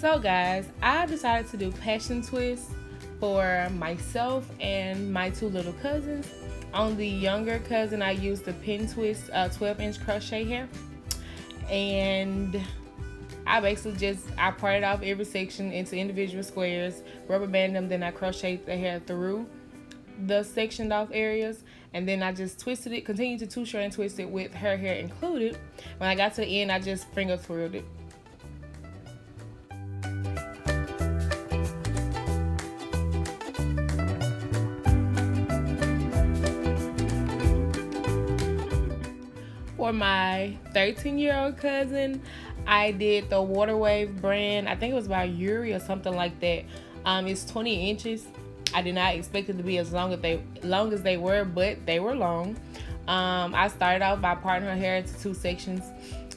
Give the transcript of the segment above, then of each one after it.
So guys, I decided to do passion twists for myself and my two little cousins. On the younger cousin, I used the pin twist 12-inch crochet hair, and I basically I parted off every section into individual squares, rubber band them, then I crocheted the hair through the sectioned off areas, and then I just twisted it, continued to two short and twist it with her hair included. When I got to the end, I just finger twirled it. For my 13-year-old cousin, I did the Water Wave brand. I think it was by Yury or something like that. It's 20 inches. I did not expect it to be as long as they were, but they were long. I started off by parting her hair into two sections,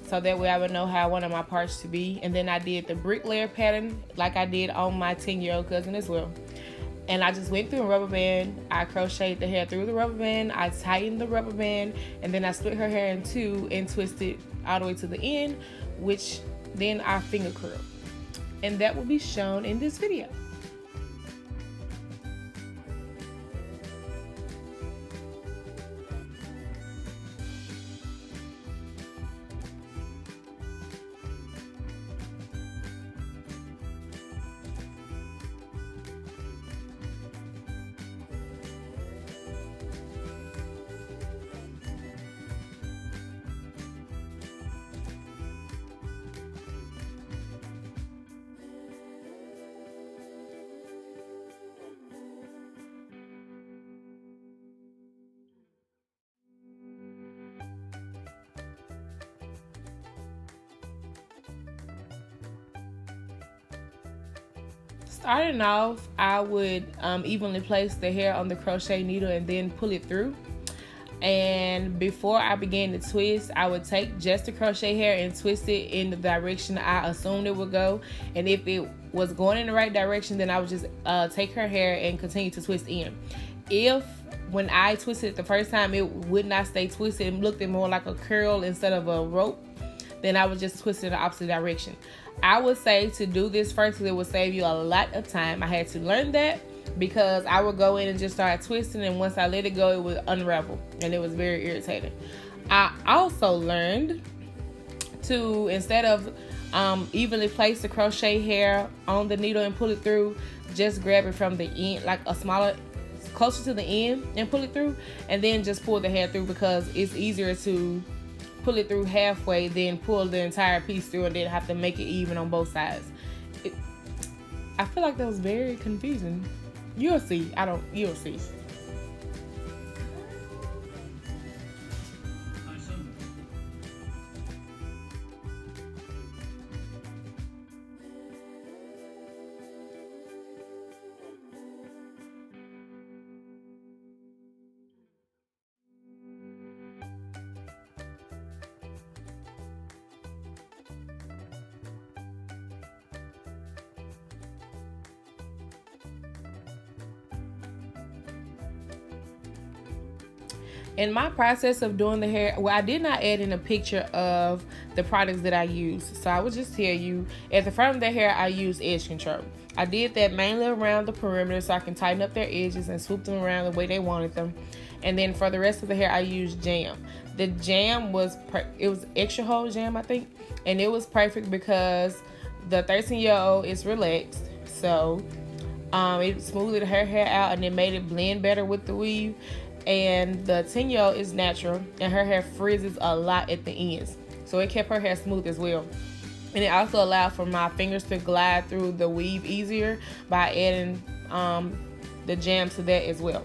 so that way I would know how I wanted my parts to be. And then I did the bricklayer pattern like I did on my 10-year-old cousin as well. And I just went through a rubber band. I crocheted the hair through the rubber band. I tightened the rubber band, and then I split her hair in two and twisted all the way to the end, which then I finger curled. And that will be shown in this video. Starting off, I would evenly place the hair on the crochet needle and then pull it through. And before I began to twist, I would take just the crochet hair and twist it in the direction I assumed it would go. And if it was going in the right direction, then I would just take her hair and continue to twist in. If when I twisted it the first time it would not stay twisted and looked more like a curl instead of a rope, then I would just twist it in the opposite direction. I would say to do this first because it would save you a lot of time. I had to learn that because I would go in and just start twisting, and once I let it go, it would unravel, and it was very irritating. I also learned to, instead of evenly place the crochet hair on the needle and pull it through, just grab it from the end, like a smaller, closer to the end, and pull it through, and then just pull the hair through, because it's easier to pull it through halfway, then pull the entire piece through, and then have to make it even on both sides. I feel like that was very confusing. You'll see. You'll see. In my process of doing the hair, well, I did not add in a picture of the products that I use. So I would just tell you, at the front of the hair, I use edge control. I did that mainly around the perimeter so I can tighten up their edges and swoop them around the way they wanted them. And then for the rest of the hair, I used jam. The jam was it was extra hold jam, I think, and it was perfect because the 13-year-old is relaxed, so it smoothed her hair out and it made it blend better with the weave. And the 10-year-old is natural and her hair frizzes a lot at the ends, so it kept her hair smooth as well. And it also allowed for my fingers to glide through the weave easier by adding the jam to that as well.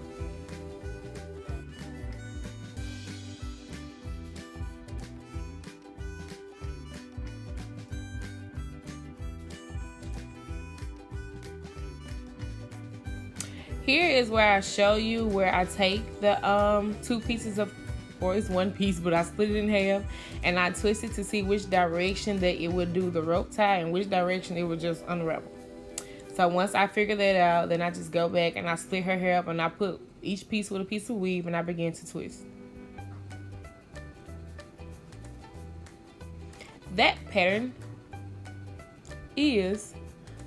Here is where I show you where I take the two pieces of, or it's one piece, but I split it in half and I twist it to see which direction that it would do the rope tie and which direction it would just unravel. So once I figure that out, then I just go back and I split her hair up and I put each piece with a piece of weave and I begin to twist. That pattern is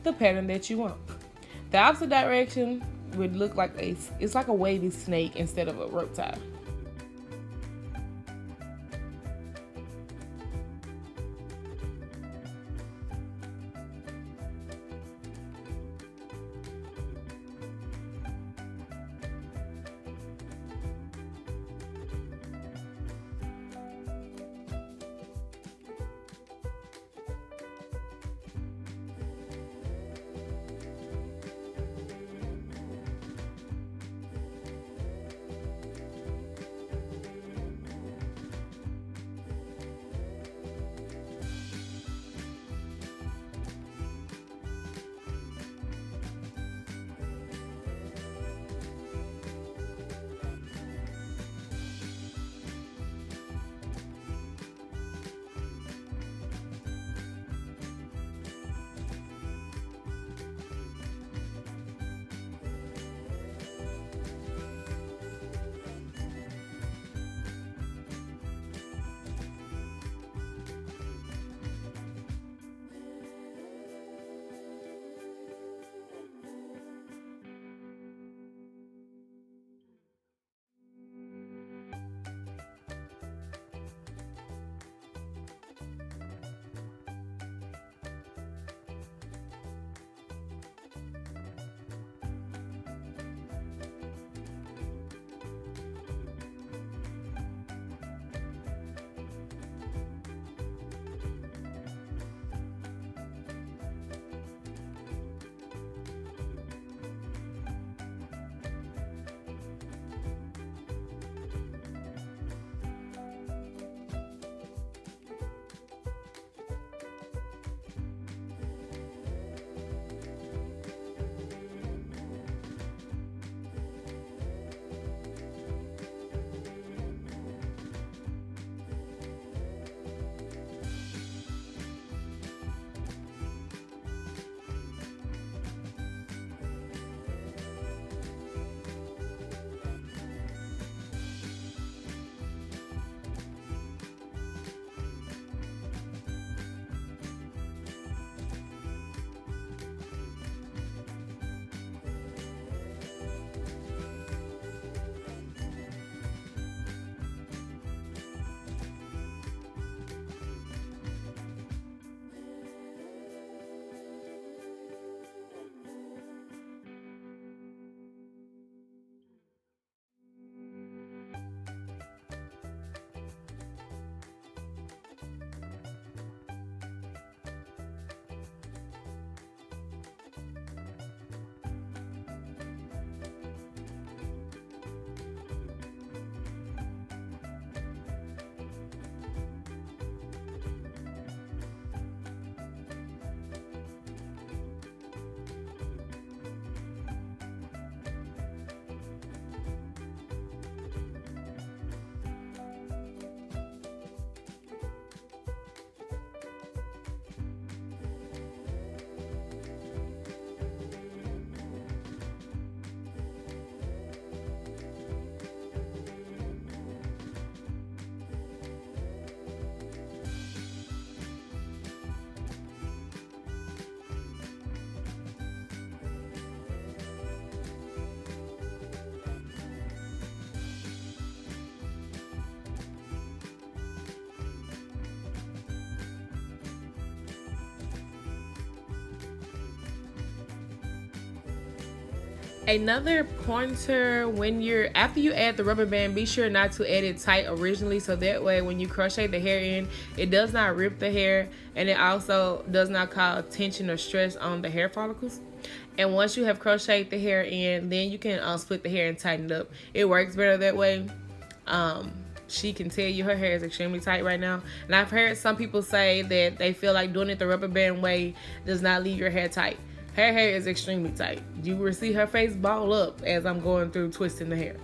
the pattern that you want. The opposite direction would look like it's like a wavy snake instead of a rope tie. Another pointer, when after you add the rubber band, be sure not to add it tight originally, so that way when you crochet the hair in, it does not rip the hair, and it also does not cause tension or stress on the hair follicles. And once you have crocheted the hair in, then you can split the hair and tighten it up. It works better that way. She can tell you her hair is extremely tight right now, and I've heard some people say that they feel like doing it the rubber band way does not leave your hair tight. Her hair is extremely tight. You will see her face ball up as I'm going through twisting the hair.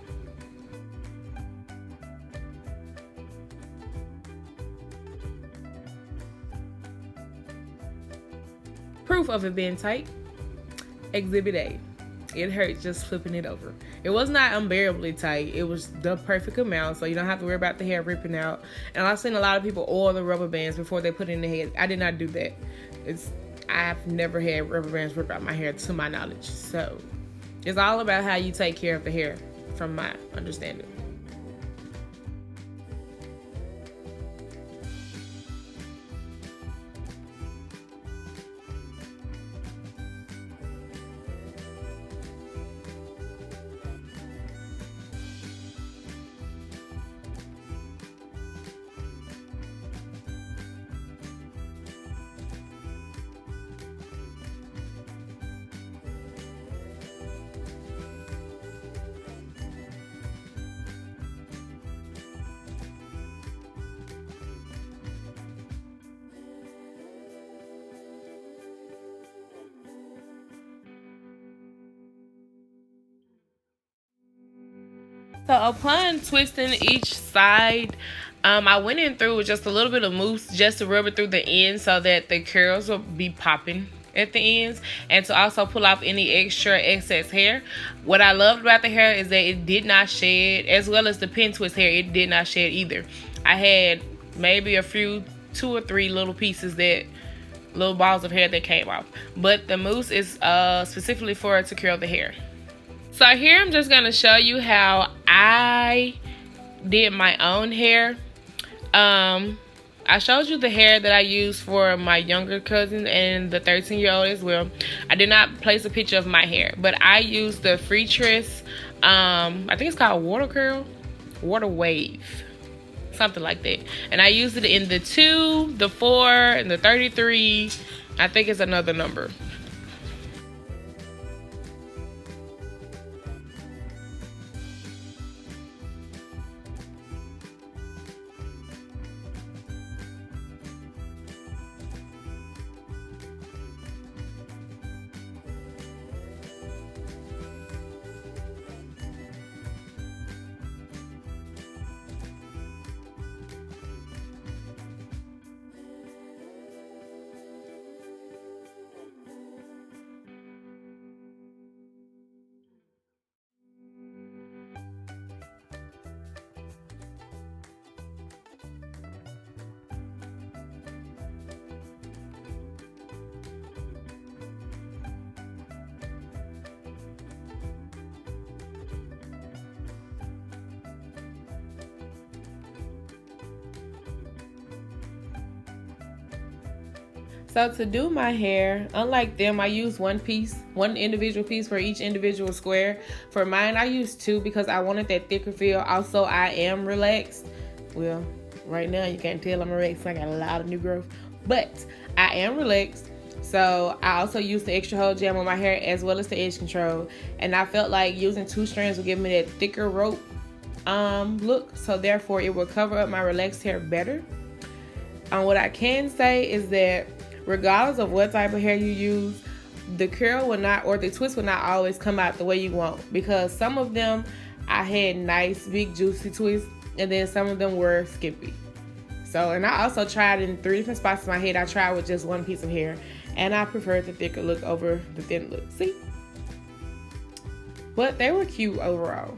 Proof of it being tight. Exhibit A. It hurt just flipping it over. It was not unbearably tight. It was the perfect amount, so you don't have to worry about the hair ripping out. And I've seen a lot of people oil the rubber bands before they put it in the head. I did not do that. I've never had rubber bands rip out my hair to my knowledge. So it's all about how you take care of the hair, from my understanding. So upon twisting each side, I went in through with just a little bit of mousse just to rub it through the ends so that the curls will be popping at the ends, and to also pull off any extra excess hair. What I loved about the hair is that it did not shed, as well as the pin twist hair, it did not shed either. I had maybe a few, 2 or 3 little pieces, that little balls of hair that came off, but the mousse is specifically for it to curl the hair. So here I'm just going to show you how I did my own hair. I showed you the hair that I used for my younger cousin and the 13-year-old as well. I did not place a picture of my hair, but I used the Freetress, I think it's called Water Wave, something like that. And I used it in the 2, the 4, and the 33. I think it's another number. So to do my hair, unlike them, I use one individual piece for each individual square. For mine, I used 2 because I wanted that thicker feel. Also, I am relaxed. Well, right now you can't tell I'm relaxed. I got a lot of new growth, but I am relaxed. So I also used the extra hold jam on my hair as well as the edge control. And I felt like using 2 strands would give me that thicker rope look. So therefore, it will cover up my relaxed hair better. What I can say is that regardless of what type of hair you use, the curl will not, or the twist will not always come out the way you want, because some of them I had nice big juicy twists, and then some of them were skimpy. So, and I also tried in 3 different spots of my head. I tried with just 1 piece of hair, and I preferred the thicker look over the thin look. See? But they were cute overall.